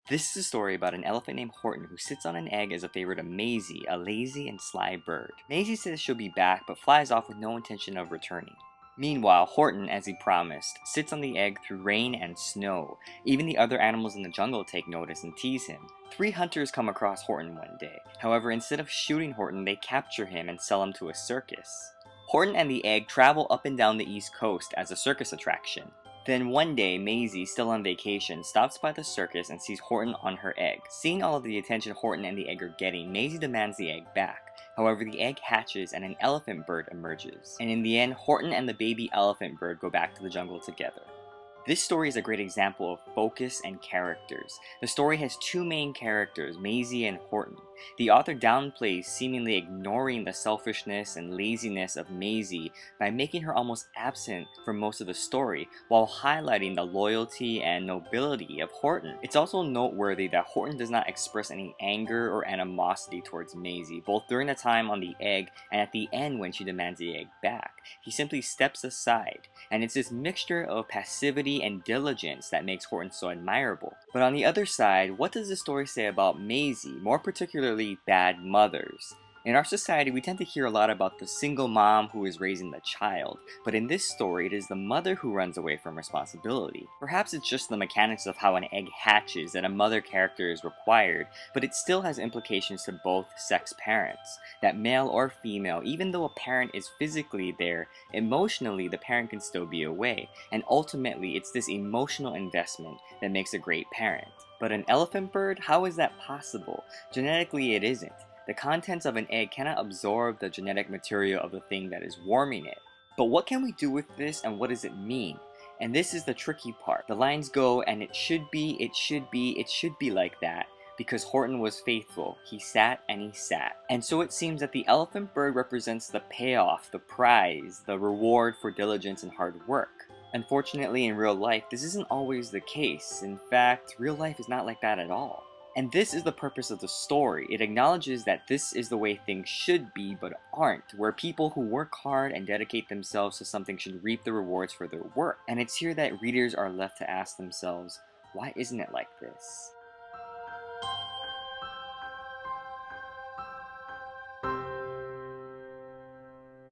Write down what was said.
This is a story about an elephant named Horton who sits on an egg as a favor to Mayzie, a lazy and sly bird. Mayzie says she'll be back, but flies off with no intention of returning. Meanwhile, Horton, as he promised, sits on the egg through rain and snow. Even the other animals in the jungle take notice and tease him. Three hunters come across Horton one day. However, instead of shooting Horton, they capture him and sell him to a circus. Horton and the egg travel up and down the East Coast as a circus attraction. Then one day, Mayzie, still on vacation, stops by the circus and sees Horton on her egg. Seeing all of the attention Horton and the egg are getting, Mayzie demands the egg back. However, the egg hatches and an elephant bird emerges. And in the end, Horton and the baby elephant bird go back to the jungle together. This story is a great example of focus and characters. The story has two main characters, Mayzie and Horton. The author downplays seemingly ignoring the selfishness and laziness of Mayzie by making her almost absent for most of the story, while highlighting the loyalty and nobility of Horton. It's also noteworthy that Horton does not express any anger or animosity towards Mayzie, both during the time on the egg and at the end when she demands the egg back. He simply steps aside, and it's this mixture of passivity and diligence that makes Horton so admirable. But on the other side, what does the story say about Mayzie, more particularly bad mothers? In our society, we tend to hear a lot about the single mom who is raising the child, but in this story, it is the mother who runs away from responsibility. Perhaps it's just the mechanics of how an egg hatches that a mother character is required, but it still has implications to both sex parents. That male or female, even though a parent is physically there, emotionally the parent can still be away, and ultimately it's this emotional investment that makes a great parent. But an elephant bird? How is that possible? Genetically, it isn't. The contents of an egg cannot absorb the genetic material of the thing that is warming it. But what can we do with this, and what does it mean? And this is the tricky part. The lines go, and it should be, it should be, it should be like that, because Horton was faithful. He sat and he sat. And so it seems that the elephant bird represents the payoff, the prize, the reward for diligence and hard work. Unfortunately, in real life, this isn't always the case. In fact, real life is not like that at all. And this is the purpose of the story. It acknowledges that this is the way things should be but aren't, where people who work hard and dedicate themselves to something should reap the rewards for their work. And it's here that readers are left to ask themselves, why isn't it like this?